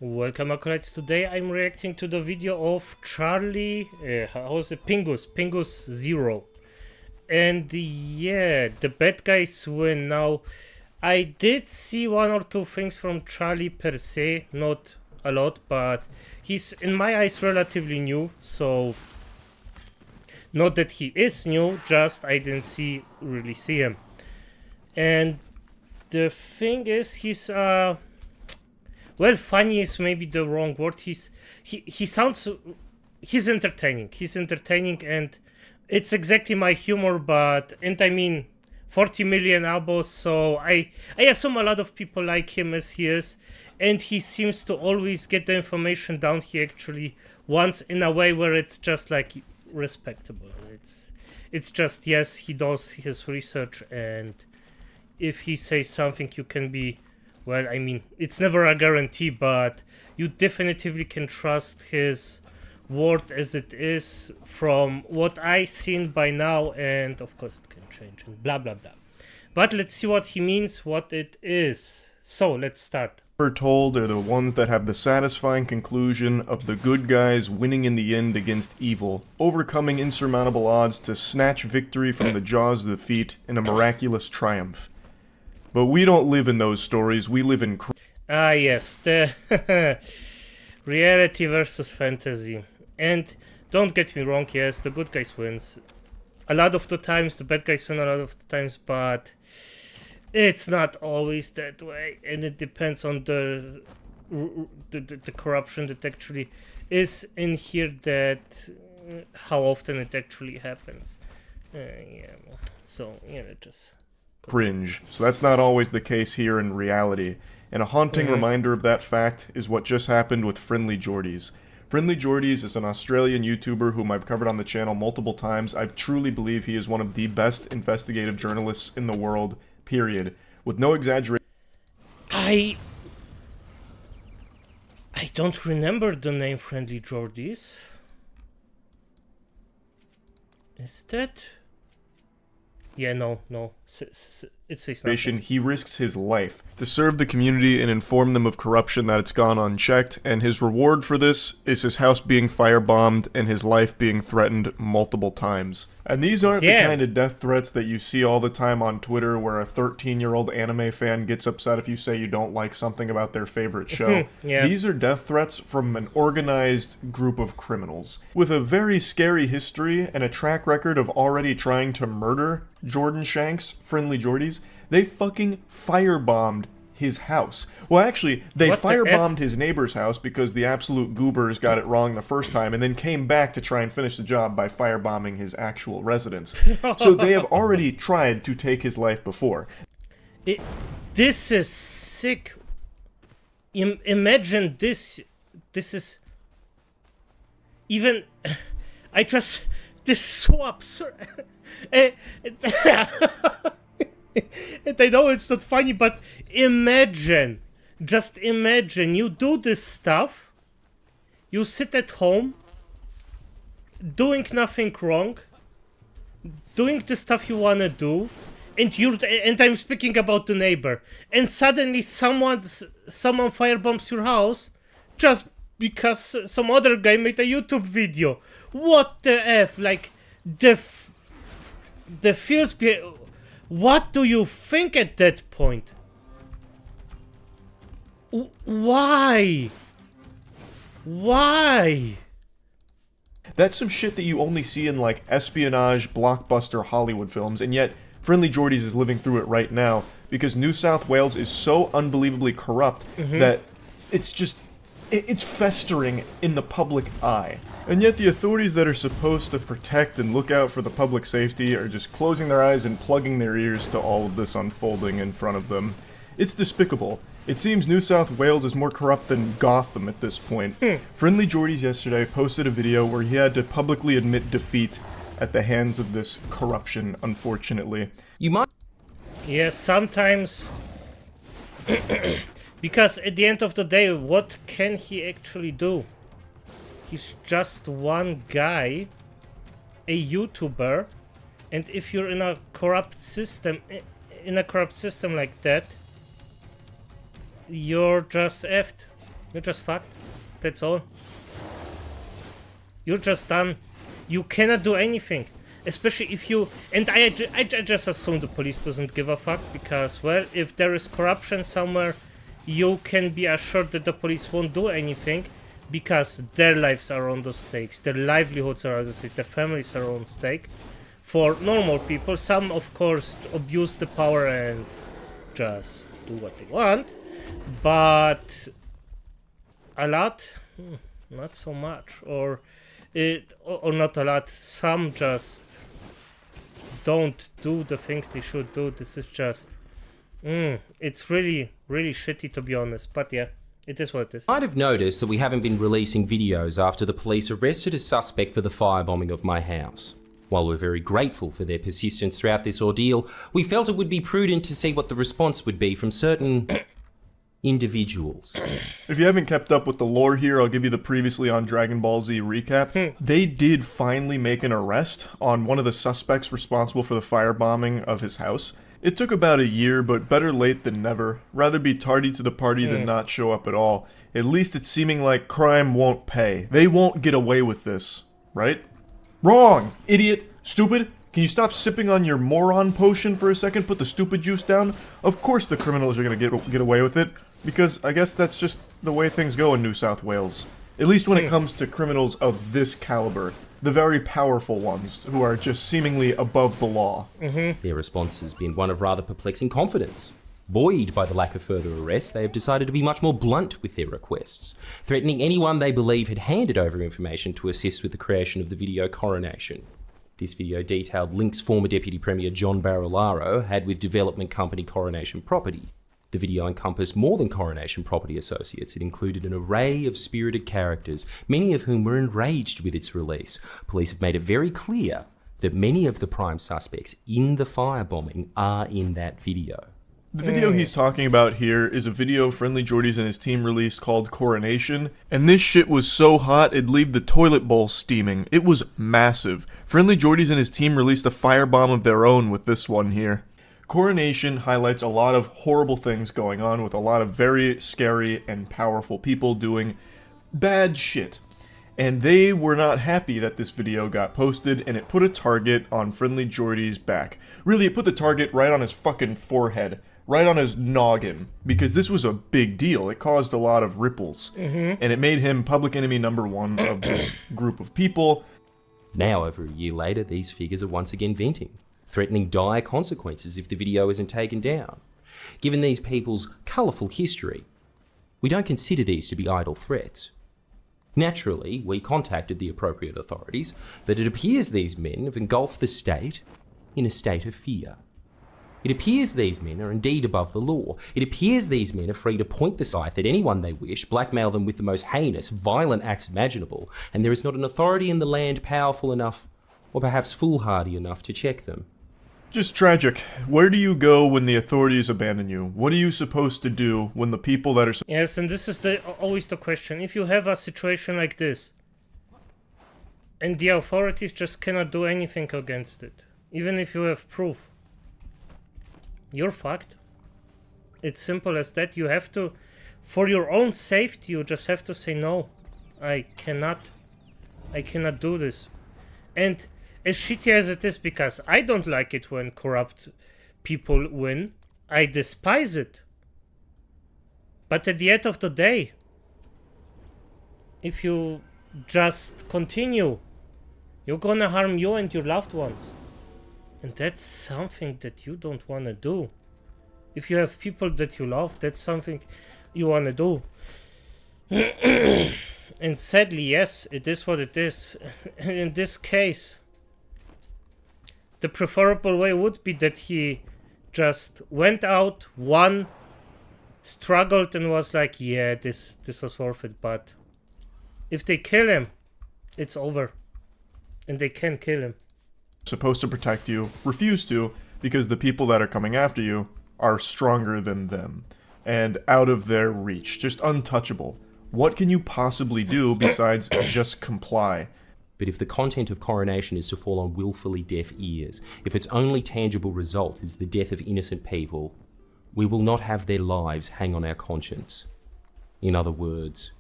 Welcome, acolytes. Today I'm reacting to the video of Charlie, how's it? penguinz0. And yeah, the bad guys win. Now, I did see one or two things from Charlie per se, not a lot, but he's, in my eyes, relatively new, so not that he is new, just I didn't really see him. And the thing is, he's well, funny is maybe the wrong word. He sounds, he's entertaining. He's entertaining, and it's exactly my humor. And I mean, 40 million abos, so I assume a lot of people like him as he is, and he seems to always get the information down he actually wants in a way where it's just like respectable. It's just, yes, he does his research, and if he says something, you can be, well, I mean, it's never a guarantee, but you definitively can trust his word as it is from what I've seen by now, and of course it can change and blah blah blah. But let's see what he means, what it is. So let's start. We're told are the ones that have the satisfying conclusion of the good guys winning in the end against evil, overcoming insurmountable odds to snatch victory from the jaws of defeat in a miraculous triumph. But we don't live in those stories, we live in Yes, the reality versus fantasy. And don't get me wrong, yes, the good guys wins. A lot of the times, the bad guys win a lot of the times, but it's not always that way. And it depends on the corruption that actually is in here, that how often it actually happens. Yeah, so, yeah, just... cringe. So that's not always the case here in reality. And a haunting reminder of that fact is what just happened with SmilingLich. SmilingLich is an Australian YouTuber whom I've covered on the channel multiple times. I truly believe he is one of the best investigative journalists in the world, period. With no exaggeration. I don't remember the name SmilingLich. Is that... Yeah, no. It says nothing. He risks his life to serve the community and inform them of corruption that it's gone unchecked, and his reward for this is his house being firebombed and his life being threatened multiple times. And these aren't the kind of death threats that you see all the time on Twitter, where a 13-year-old anime fan gets upset if you say you don't like something about their favorite show. These are death threats from an organized group of criminals with a very scary history and a track record of already trying to murder Jordan Shanks, SmilingLich. They fucking firebombed his house. Well, actually, they firebombed his neighbor's house because the absolute goobers got it wrong the first time and then came back to try and finish the job by firebombing his actual residence. So they have already tried to take his life before. This is sick. Imagine this. This is... Even... I just... This is so absurd. And I know it's not funny, but imagine, just imagine, you do this stuff, you sit at home, doing nothing wrong, doing the stuff you wanna do, and I'm speaking about the neighbor, and suddenly someone firebombs your house just because some other guy made a YouTube video. What the F? Like, the fears behind... What do you think at that point? Why? Why? That's some shit that you only see in, like, espionage, blockbuster Hollywood films, and yet SmilingLich is living through it right now because New South Wales is so unbelievably corrupt that it's just... It's festering in the public eye. And yet the authorities that are supposed to protect and look out for the public safety are just closing their eyes and plugging their ears to all of this unfolding in front of them. It's despicable. It seems New South Wales is more corrupt than Gotham at this point. SmilingLich yesterday posted a video where he had to publicly admit defeat at the hands of this corruption, unfortunately. Yes, sometimes... Because at the end of the day, what can he actually do? He's just one guy, a YouTuber, and if you're in a corrupt system, like that, you're just effed. You're just fucked. That's all. You're just done. You cannot do anything. Especially if you... And I just assume the police doesn't give a fuck, because, well, if there is corruption somewhere, you can be assured that the police won't do anything, because their lives are on the stakes, their livelihoods are on the stakes, their families are on stake. For normal people, some of course abuse the power and just do what they want, but a lot, not so much, or not a lot. Some just don't do the things they should do. This is just, it's really shitty, to be honest. But yeah, it is what it is. You might have noticed that we haven't been releasing videos after the police arrested a suspect for the firebombing of my house. While we're very grateful for their persistence throughout this ordeal, we felt it would be prudent to see what the response would be from certain individuals. If you haven't kept up with the lore here, I'll give you the previously on Dragon Ball Z recap. They did finally make an arrest on one of the suspects responsible for the firebombing of his house. It took about a year, but better late than never. Rather be tardy to the party than not show up at all. At least it's seeming like crime won't pay. They won't get away with this, right? Wrong! Idiot! Stupid! Can you stop sipping on your moron potion for a second? Put the stupid juice down? Of course the criminals are gonna get away with it, because I guess that's just the way things go in New South Wales. At least when it comes to criminals of this caliber. The very powerful ones, who are just seemingly above the law. Their response has been one of rather perplexing confidence. Buoyed by the lack of further arrests, they have decided to be much more blunt with their requests, threatening anyone they believe had handed over information to assist with the creation of the video Coronation. This video detailed links former Deputy Premier John Barilaro had with development company Coronation Property. The video encompassed more than Coronation Property Associates. It included an array of spirited characters, many of whom were enraged with its release. Police have made it very clear that many of the prime suspects in the firebombing are in that video. The video he's talking about here is a video Friendly Jordies and his team released called Coronation, and this shit was so hot it'd leave the toilet bowl steaming. It was massive. Friendly Jordies and his team released a firebomb of their own with this one here. Coronation highlights a lot of horrible things going on with a lot of very scary and powerful people doing bad shit. And they were not happy that this video got posted, and it put a target on Friendly Jordies' back. Really, it put the target right on his fucking forehead. Right on his noggin, because this was a big deal. It caused a lot of ripples, and it made him public enemy number one of this group of people. Now, over a year later, these figures are once again venting, threatening dire consequences if the video isn't taken down. Given these people's colourful history, we don't consider these to be idle threats. Naturally, we contacted the appropriate authorities, but it appears these men have engulfed the state in a state of fear. It appears these men are indeed above the law. It appears these men are free to point the scythe at anyone they wish, blackmail them with the most heinous, violent acts imaginable, and there is not an authority in the land powerful enough, or perhaps foolhardy enough, to check them. Just tragic. Where do you go when the authorities abandon you? What are you supposed to do when the people that are... Yes, and this is always the question. If you have a situation like this, and the authorities just cannot do anything against it, even if you have proof, you're fucked. It's simple as that. You have to, for your own safety, you just have to say no. I cannot do this. And as shitty as it is, because I don't like it when corrupt people win, I despise it. But at the end of the day, if you just continue, you're gonna harm you and your loved ones. And that's something that you don't want to do. If you have people that you love, that's something you want to do. And sadly, yes, it is what it is. And in this case, the preferable way would be that he just went out, won, struggled, and was like, yeah, this was worth it. But if they kill him, it's over. And they can kill him. Supposed to protect you, refuse to, because the people that are coming after you are stronger than them, and out of their reach, just untouchable. What can you possibly do besides just comply? But if the content of Coronation is to fall on willfully deaf ears, if its only tangible result is the death of innocent people, we will not have their lives hang on our conscience. In other words,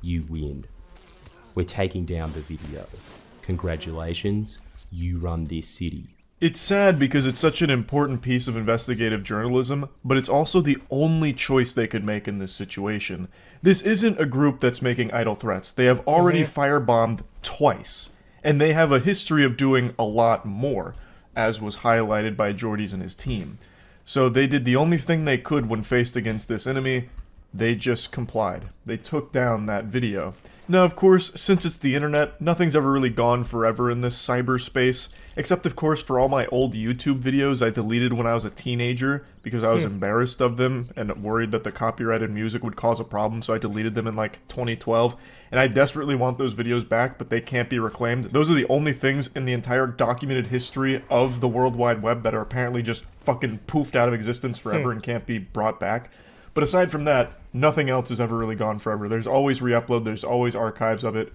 you win. We're taking down the video. Congratulations, you run this city. It's sad because it's such an important piece of investigative journalism, but it's also the only choice they could make in this situation. This isn't a group that's making idle threats. They have already firebombed twice, and they have a history of doing a lot more, as was highlighted by Jordy's and his team. So they did the only thing they could when faced against this enemy. They just complied. They took down that video. Now, of course, since it's the internet, nothing's ever really gone forever in this cyberspace, except, of course, for all my old YouTube videos I deleted when I was a teenager because I was embarrassed of them and worried that the copyrighted music would cause a problem, so I deleted them in, like, 2012. And I desperately want those videos back, but they can't be reclaimed. Those are the only things in the entire documented history of the World Wide Web that are apparently just fucking poofed out of existence forever and can't be brought back. But aside from that, nothing else has ever really gone forever. There's always re-upload, there's always archives of it.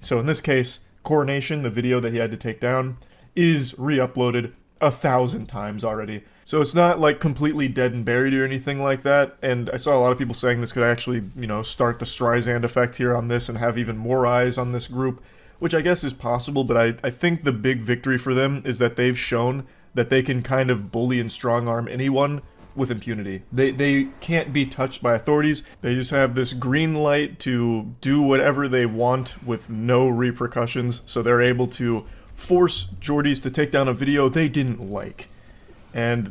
So in this case, Coronation, the video that he had to take down, is re-uploaded 1,000 times already. So it's not like completely dead and buried or anything like that. And I saw a lot of people saying this could actually, you know, start the Streisand effect here on this and have even more eyes on this group, which I guess is possible, but I think the big victory for them is that they've shown that they can kind of bully and strong-arm anyone with impunity. They can't be touched by authorities. They just have this green light to do whatever they want with no repercussions, so they're able to force Geordies to take down a video they didn't like. And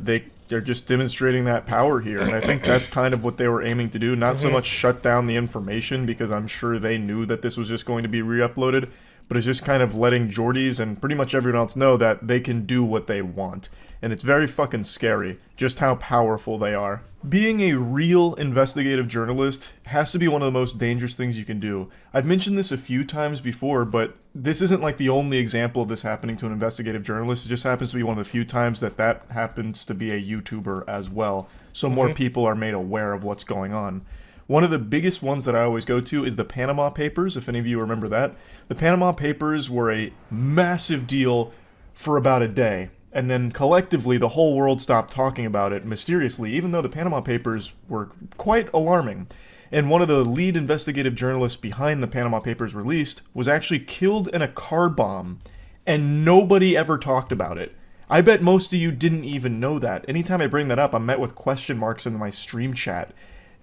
they're just demonstrating that power here, and I think that's kind of what they were aiming to do. Not so much shut down the information, because I'm sure they knew that this was just going to be re-uploaded, but it's just kind of letting Geordies and pretty much everyone else know that they can do what they want. And it's very fucking scary, just how powerful they are. Being a real investigative journalist has to be one of the most dangerous things you can do. I've mentioned this a few times before, but this isn't like the only example of this happening to an investigative journalist. It just happens to be one of the few times that happens to be a YouTuber as well, so more people are made aware of what's going on. One of the biggest ones that I always go to is the Panama Papers, if any of you remember that. The Panama Papers were a massive deal for about a day. And then collectively, the whole world stopped talking about it mysteriously, even though the Panama Papers were quite alarming. And one of the lead investigative journalists behind the Panama Papers released was actually killed in a car bomb, and nobody ever talked about it. I bet most of you didn't even know that. Anytime I bring that up, I'm met with question marks in my stream chat.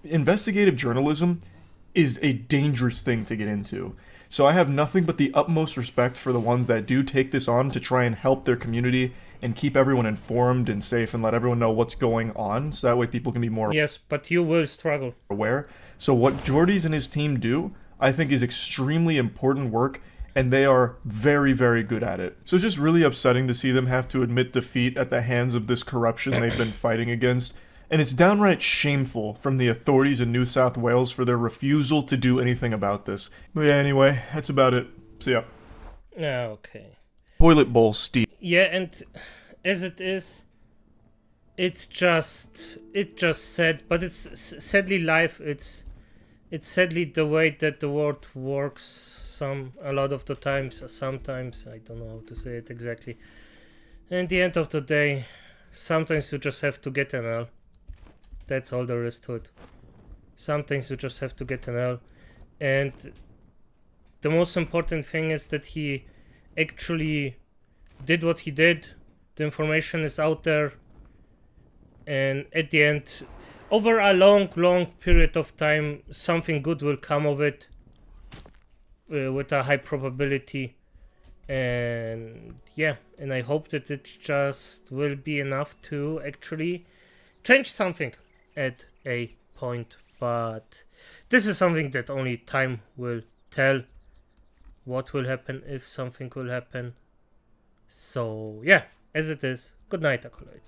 Investigative journalism is a dangerous thing to get into. So I have nothing but the utmost respect for the ones that do take this on to try and help their community and keep everyone informed and safe and let everyone know what's going on, so that way people can be more Yes, but you will struggle. aware. So what Jordy's and his team do, I think, is extremely important work, and they are very, very good at it. So it's just really upsetting to see them have to admit defeat at the hands of this corruption they've been fighting against. And it's downright shameful from the authorities in New South Wales for their refusal to do anything about this. But yeah, anyway, that's about it. See ya. Okay. Toilet bowl steam. Yeah, and as it is, it's just sad, but it's sadly life. It's sadly the way that the world works. A lot of the times, sometimes I don't know how to say it exactly. And at the end of the day, sometimes you just have to get an L. That's all there is to it. Sometimes you just have to get an L, and the most important thing is that he actually did what he did. The information is out there, and at the end, over a long period of time, something good will come of it, with a high probability. And yeah, and I hope that it just will be enough to actually change something at a point. But this is something that only time will tell. What will happen, if something will happen. So yeah, as it is, good night, acolytes.